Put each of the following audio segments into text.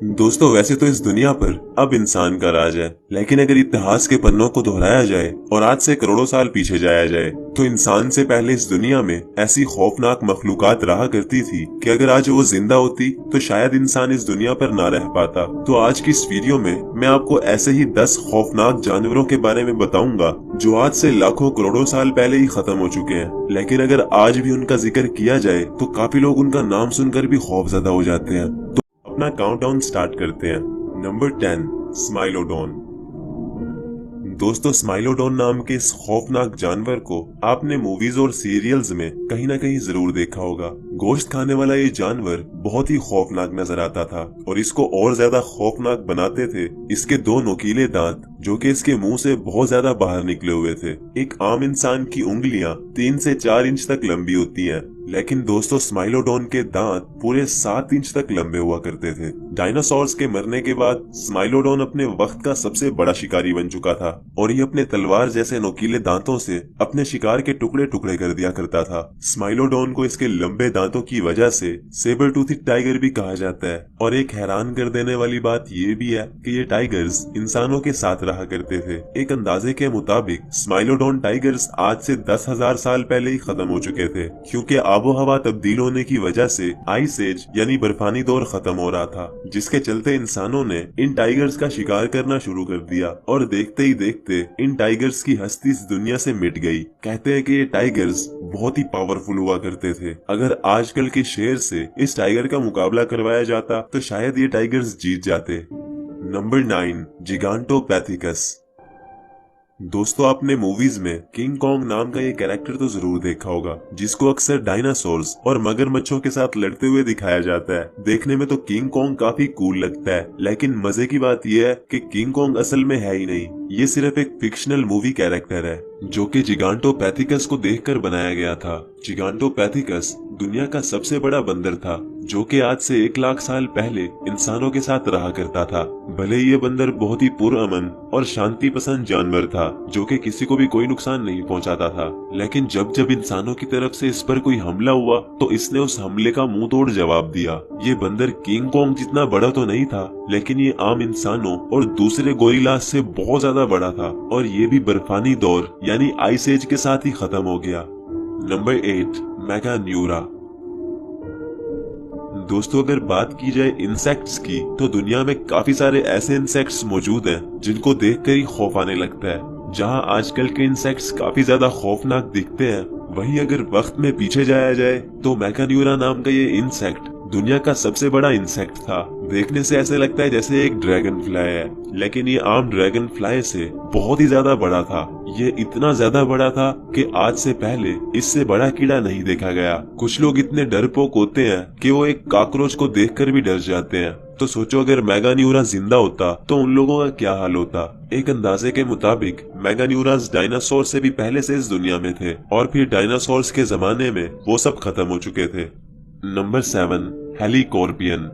दोस्तों वैसे तो इस दुनिया पर अब इंसान का राज है, लेकिन अगर इतिहास के पन्नों को दोहराया जाए और आज से करोड़ों साल पीछे जाया जाए तो इंसान से पहले इस दुनिया में ऐसी खौफनाक मखलूकात रहा करती थी कि अगर आज वो जिंदा होती तो शायद इंसान इस दुनिया पर ना रह पाता। तो आज की इस वीडियो में मैं आपको ऐसे ही 10 खौफनाक जानवरों के बारे में बताऊंगा जो आज से लाखों करोड़ों साल पहले ही खत्म हो चुके हैं, लेकिन अगर आज भी उनका जिक्र किया जाए तो काफी लोग उनका नाम सुनकर भी खौफजदा हो जाते हैं। अपना काउंटडाउन स्टार्ट करते हैं। नंबर 10, स्माइलोडोन। दोस्तों स्माइलोडोन नाम के इस खौफनाक जानवर को आपने मूवीज और सीरियल्स में कहीं ना कहीं जरूर देखा होगा। गोश्त खाने वाला ये जानवर बहुत ही खौफनाक नजर आता था और इसको और ज्यादा खौफनाक बनाते थे इसके दो नुकीले दांत जो कि इसके मुंह से बहुत ज्यादा बाहर निकले हुए थे। एक आम इंसान की उंगलियां 3 से 4 इंच तक लंबी होती हैं, लेकिन दोस्तों स्माइलोडोन के दांत पूरे 7 इंच तक लंबे हुआ करते थे। डायनासोर्स के मरने के बाद स्माइलोडोन अपने वक्त का सबसे बड़ा शिकारी बन चुका था और ये अपने तलवार जैसे नुकीले दांतों से अपने शिकार के टुकड़े टुकड़े कर दिया करता था। स्माइलोडोन को इसके लंबे दांतों की वजह से सेबर टूथिक टाइगर भी कहा जाता है और एक हैरान कर देने वाली बात ये भी है कि ये टाइगर्स इंसानों के साथ रहा करते थे। एक अंदाजे के मुताबिक स्माइलोडोन टाइगर्स आज से 10,000 साल पहले ही खत्म हो चुके थे, क्योंकि आबो हवा तब्दील होने की वजह से आइस एज यानी बर्फानी दौर खत्म हो रहा था, जिसके चलते इंसानों ने इन टाइगर्स का शिकार करना शुरू कर दिया और देखते ही देखते इन टाइगर्स की हस्ती इस दुनिया से मिट गई। कहते हैं कि ये टाइगर्स बहुत ही पावरफुल हुआ करते थे। अगर आजकल के शेर से इस टाइगर का मुकाबला करवाया जाता तो शायद ये टाइगर्स जीत जाते। नंबर 9, जिगांटोपैथिकस। दोस्तों आपने मूवीज में किंग कॉन्ग नाम का ये कैरेक्टर तो जरूर देखा होगा, जिसको अक्सर डायनासोर्स और मगरमच्छों के साथ लड़ते हुए दिखाया जाता है। देखने में तो किंग कॉन्ग काफी कूल लगता है, लेकिन मजे की बात यह है कि किंग कॉन्ग असल में है ही नहीं, ये सिर्फ एक फिक्शनल मूवी कैरेक्टर है जो कि जिगांटोपैथिकस को देखकर बनाया गया था। जिगांटोपैथिकस दुनिया का सबसे बड़ा बंदर था जो कि आज से 1 लाख साल पहले इंसानों के साथ रहा करता था। भले ये बंदर बहुत ही पुरअमन और शांति पसंद जानवर था जो कि किसी को भी कोई नुकसान नहीं पहुंचाता था, लेकिन जब जब इंसानों की तरफ से इस पर कोई हमला हुआ तो इसने उस हमले का मुंह तोड़ जवाब दिया। ये बंदर किंग कॉन्ग जितना बड़ा तो नहीं था, लेकिन ये आम इंसानों और दूसरे गोरिल्लास से बहुत ज्यादा बड़ा था और ये भी बर्फानी दौर यानी आइस एज के साथ ही खत्म हो गया। नंबर 8, मेगान्यूरा। दोस्तों अगर बात की जाए इंसेक्ट्स की तो दुनिया में काफी सारे ऐसे इंसेक्ट्स मौजूद हैं जिनको देखकर ही खौफ आने लगता है। जहां आजकल के इंसेक्ट्स काफी ज्यादा खौफनाक दिखते हैं, वहीं अगर वक्त में पीछे जाया जाए तो मेगान्यूरा नाम का ये इंसेक्ट दुनिया का सबसे बड़ा इंसेक्ट था। देखने से ऐसे लगता है जैसे एक ड्रैगन फ्लाई है, लेकिन ये आम ड्रैगन फ्लाई से बहुत ही ज्यादा बड़ा था। ये इतना ज्यादा बड़ा था कि आज से पहले इससे बड़ा कीड़ा नहीं देखा गया। कुछ लोग इतने डरपोक होते हैं कि वो एक कॉकरोच को देखकर भी डर जाते हैं। तो सोचो अगर मेगान्यूरा जिंदा होता तो उन लोगों का क्या हाल होता। एक अंदाजे के मुताबिक मेगान्यूरास डायनासोर से भी पहले से इस दुनिया में थे और फिर डायनासोर्स के जमाने में वो सब खत्म हो चुके थे। नंबर 7, हेलीकॉर्पियन।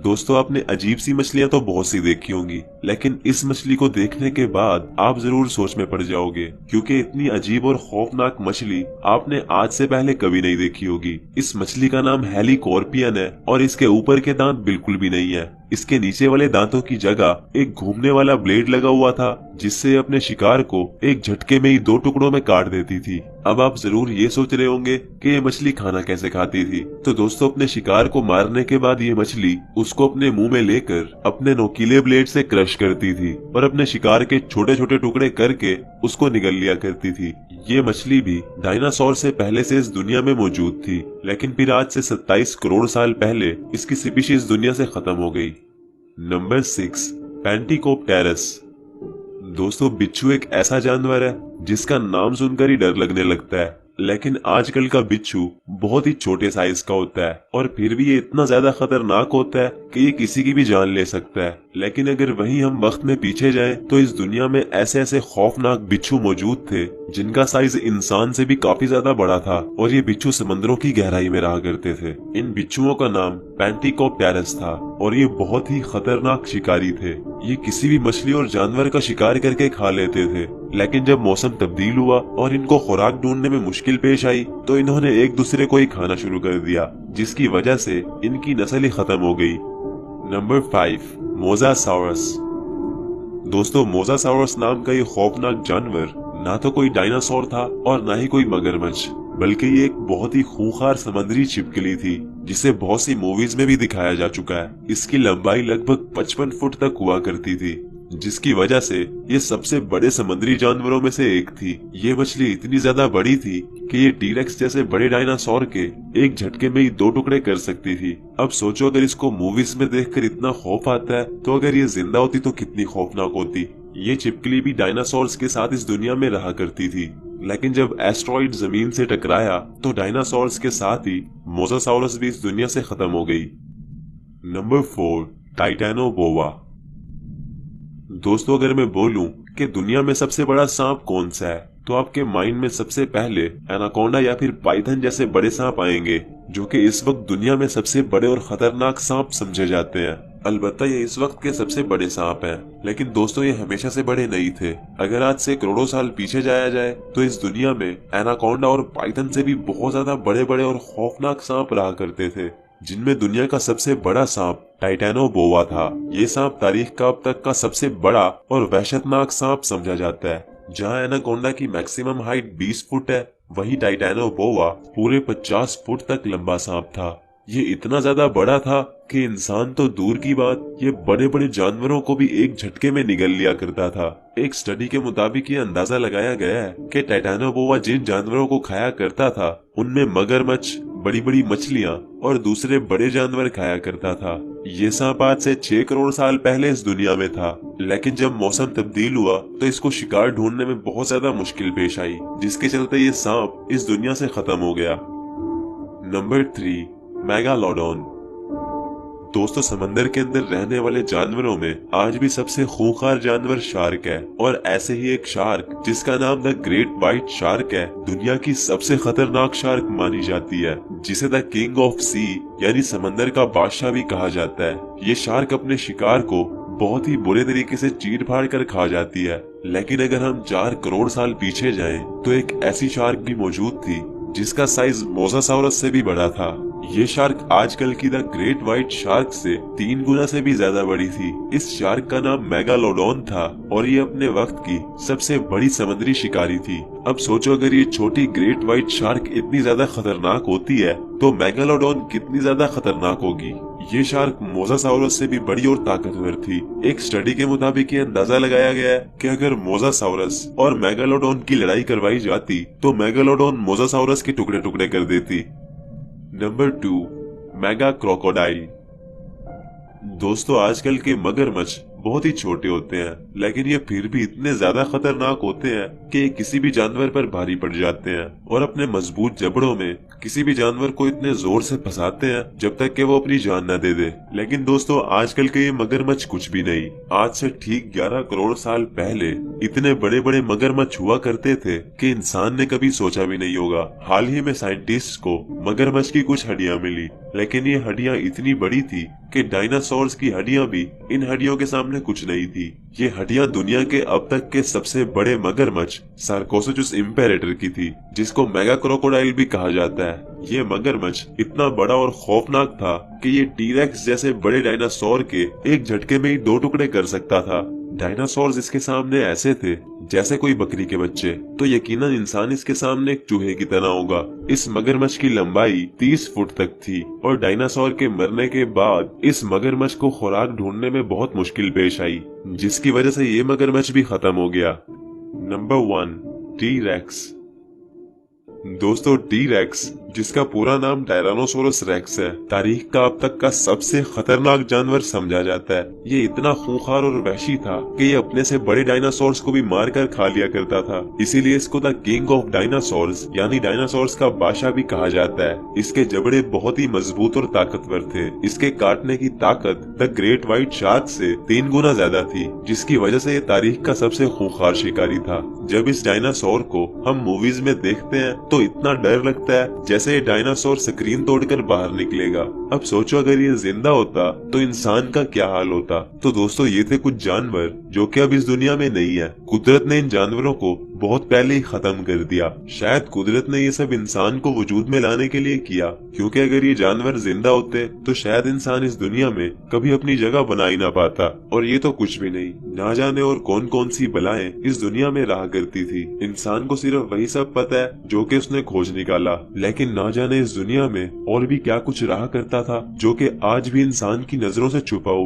दोस्तों आपने अजीब सी मछलियां तो बहुत सी देखी होंगी, लेकिन इस मछली को देखने के बाद आप जरूर सोच में पड़ जाओगे, क्योंकि इतनी अजीब और खौफनाक मछली आपने आज से पहले कभी नहीं देखी होगी। इस मछली का नाम हेलीकॉर्पियन है और इसके ऊपर के दांत बिल्कुल भी नहीं है। इसके नीचे वाले दांतों की जगह एक घूमने वाला ब्लेड लगा हुआ था जिससे अपने शिकार को एक झटके में ही 2 टुकड़ों में काट देती थी। अब आप जरूर ये सोच रहे होंगे कि ये मछली खाना कैसे खाती थी। तो दोस्तों अपने शिकार को मारने के बाद ये मछली उसको अपने मुंह में लेकर अपने नोकीले ब्लेड से क्रश करती थी और अपने शिकार के छोटे छोटे टुकड़े करके उसको निगल लिया करती थी। ये मछली भी डायनासोर से पहले से इस दुनिया में मौजूद थी, लेकिन फिर आज से 27 करोड़ साल पहले इसकी स्पीशीज दुनिया से खत्म हो गई। नंबर 6, पेंटिकोप्टेरस। दोस्तों बिच्छू एक ऐसा जानवर है जिसका नाम सुनकर ही डर लगने लगता है, लेकिन आजकल का बिच्छू बहुत ही छोटे साइज का होता है और फिर भी ये इतना ज्यादा खतरनाक होता है कि ये किसी की भी जान ले सकता है। लेकिन अगर वहीं हम वक्त में पीछे जाएं तो इस दुनिया में ऐसे ऐसे खौफनाक बिच्छू मौजूद थे जिनका साइज इंसान से भी काफी ज्यादा बड़ा था और ये बिच्छू समंदरों की गहराई में रहा करते थे। इन बिच्छुओं का नाम पेंटिकोप्टेरस था और ये बहुत ही खतरनाक शिकारी थे। ये किसी भी मछली और जानवर का शिकार करके खा लेते थे, लेकिन जब मौसम तब्दील हुआ और इनको खुराक ढूंढने में मुश्किल पेश आई तो इन्होंने एक दूसरे को ही खाना शुरू कर दिया, जिसकी वजह से इनकी नस्ल ही खत्म हो गई। नंबर 5, मोसासाउरस। दोस्तों, मोसासाउरस नाम का ये खौफनाक जानवर ना तो कोई डायनासोर था और ना ही कोई मगरमच्छ, बल्कि ये एक बहुत ही खूंखार समुद्री छिपकली थी जिसे बहुत सी मूवीज में भी दिखाया जा चुका है। इसकी लंबाई लगभग 55 फुट तक हुआ करती थी, जिसकी वजह से ये सबसे बड़े समुद्री जानवरों में से एक थी। ये मछली इतनी ज्यादा बड़ी थी कि ये टीरेक्स जैसे बड़े डायनासोर के एक झटके में ही 2 टुकड़े कर सकती थी। अब सोचो, अगर इसको मूवीज में देखकर इतना खौफ आता है, तो अगर ये जिंदा होती तो कितनी खौफनाक होती। ये छिपकली भी डायनासोर्स के साथ इस दुनिया में रहा करती थी, लेकिन जब एस्ट्रॉइड जमीन से टकराया तो डायनासोर्स के साथ ही मोसासाउरस भी इस दुनिया से खत्म हो गई। नंबर 4, टाइटैनोबोआ। दोस्तों, अगर मैं बोलूं कि दुनिया में सबसे बड़ा सांप कौन सा है, तो आपके माइंड में सबसे पहले एनाकोंडा या फिर पाइथन जैसे बड़े सांप आएंगे, जो कि इस वक्त दुनिया में सबसे बड़े और खतरनाक सांप समझे जाते हैं। अलबत्ता ये इस वक्त के सबसे बड़े सांप हैं, लेकिन दोस्तों ये हमेशा से बड़े नहीं थे। अगर आज से करोड़ों साल पीछे जाया जाए तो इस दुनिया में एनाकोंडा और पाइथन से भी बहुत ज्यादा बड़े बड़े और खौफनाक सांप रहा करते थे, जिनमें दुनिया का सबसे बड़ा सांप टाइटैनोबोआ था। ये सांप तारीख का अब तक का सबसे बड़ा और वहशतनाक सांप समझा जाता है। जहां एनाकोंडा की मैक्सिमम हाइट 20 फुट है, वही टाइटैनोबोआ पूरे 50 फुट तक लंबा सांप था। ये इतना ज्यादा बड़ा था कि इंसान तो दूर की बात, ये बड़े बड़े जानवरों को भी एक झटके में निगल लिया करता था। एक स्टडी के मुताबिक ये अंदाजा लगाया गया है कि टाइटैनोबोआ जिन जानवरों को खाया करता था, उनमें मगरमच्छ, बड़ी बड़ी मछलियां और दूसरे बड़े जानवर खाया करता था। ये सांप आज से 6 करोड़ साल पहले इस दुनिया में था, लेकिन जब मौसम तब्दील हुआ तो इसको शिकार ढूंढने में बहुत ज्यादा मुश्किल पेश आई, जिसके चलते ये सांप इस दुनिया से खत्म हो गया। Number 3, megalodon. दोस्तों, समंदर के अंदर रहने वाले जानवरों में आज भी सबसे खूंखार जानवर शार्क है, और ऐसे ही एक शार्क जिसका नाम द ग्रेट व्हाइट शार्क है, दुनिया की सबसे खतरनाक शार्क मानी जाती है, जिसे द किंग ऑफ सी यानी समंदर का बादशाह भी कहा जाता है। ये शार्क अपने शिकार को बहुत ही बुरे तरीके से चीर फाड़ कर खा जाती है। लेकिन अगर हम 4 करोड़ साल पीछे जाएं, तो एक ऐसी शार्क भी मौजूद थी जिसका साइज मोसासाउरस से भी बड़ा था। ये शार्क आजकल की द ग्रेट व्हाइट शार्क से 3 गुना से भी ज्यादा बड़ी थी। इस शार्क का नाम मेगालोडोन था और ये अपने वक्त की सबसे बड़ी समुद्री शिकारी थी। अब सोचो, अगर ये छोटी ग्रेट व्हाइट शार्क इतनी ज्यादा खतरनाक होती है, तो मेगालोडोन कितनी ज्यादा खतरनाक होगी। ये शार्क मोसासाउरस से भी बड़ी और ताकतवर थी। एक स्टडी के मुताबिक ये अंदाजा लगाया गया है कि अगर मोसासाउरस और मेगालोडोन की लड़ाई करवाई जाती, तो मेगालोडोन मोसासाउरस के टुकड़े टुकड़े कर देती। Number 2, mega crocodile. दोस्तों, आजकल के मगरमच्छ बहुत ही छोटे होते हैं, लेकिन ये फिर भी इतने ज्यादा खतरनाक होते हैं कि ये किसी भी जानवर पर भारी पड़ जाते हैं और अपने मजबूत जबड़ों में किसी भी जानवर को इतने जोर से फंसाते हैं जब तक कि वो अपनी जान न दे दे। लेकिन दोस्तों, आजकल के ये मगरमच्छ कुछ भी नहीं। आज से ठीक 11 करोड़ साल पहले इतने बड़े बड़े मगरमच्छ हुआ करते थे कि इंसान ने कभी सोचा भी नहीं होगा। हाल ही में साइंटिस्ट को मगरमच्छ की कुछ हड्डियां मिली, लेकिन ये हड्डियां इतनी बड़ी थी कि डायनासोर्स की हड्डियां भी इन हड्डियों के सामने कुछ नहीं थी। ये हड्डियां दुनिया के अब तक के सबसे बड़े मगरमच्छ सार्कोसोचुस इम्पेरेटर की थी, जिसको मेगा क्रोकोडाइल भी कहा जाता है। ये मगरमच्छ इतना बड़ा और खौफनाक था कि ये टीरेक्स जैसे बड़े डायनासोर के एक झटके में ही 2 टुकड़े कर सकता था। डायनासोर इसके सामने ऐसे थे जैसे कोई बकरी के बच्चे, तो यकीनन इंसान इसके सामने एक चूहे की तरह होगा। इस मगरमच्छ की लंबाई 30 फुट तक थी और डायनासोर के मरने के बाद इस मगरमच्छ को खुराक ढूंढने में बहुत मुश्किल पेश आई, जिसकी वजह से ये मगरमच्छ भी खत्म हो गया। Number 1, T-rex. दोस्तों, टी-रेक्स, जिसका पूरा नाम टायरानोसोरस रेक्स है, तारीख का अब तक का सबसे खतरनाक जानवर समझा जाता है। ये इतना खूंखार और वहशी था कि ये अपने से बड़े डायनासोर्स को भी मारकर खा लिया करता था। इसीलिए इसको द किंग ऑफ डायनासोर्स यानी डायनासोर्स का बादशाह भी कहा जाता है। इसके जबड़े बहुत ही मजबूत और ताकतवर थे। इसके काटने की ताकत द ग्रेट व्हाइट शार्क से 3 गुना ज्यादा थी, जिसकी वजह से ये तारीख का सबसे खूंखार शिकारी था। जब इस डायनासोर को हम मूवीज में देखते हैं तो इतना डर लगता है जैसे ये डायनासोर स्क्रीन तोड़कर बाहर निकलेगा। अब सोचो, अगर ये जिंदा होता तो इंसान का क्या हाल होता। तो दोस्तों, ये थे कुछ जानवर जो कि अब इस दुनिया में नहीं है। कुदरत ने इन जानवरों को बहुत पहले ही खत्म कर दिया। शायद कुदरत ने ये सब इंसान को वजूद में लाने के लिए किया, क्योंकि अगर ये जानवर जिंदा होते तो शायद इंसान इस दुनिया में कभी अपनी जगह बना ही ना पाता। और ये तो कुछ भी नहीं, ना जाने और कौन कौन सी बलाएं इस दुनिया में रहा करती थी। इंसान को सिर्फ वही सब पता है जो कि उसने खोज निकाला, लेकिन ना जाने इस दुनिया में और भी क्या कुछ रहा करता था जो कि आज भी इंसान की नजरों से छुपा हुआ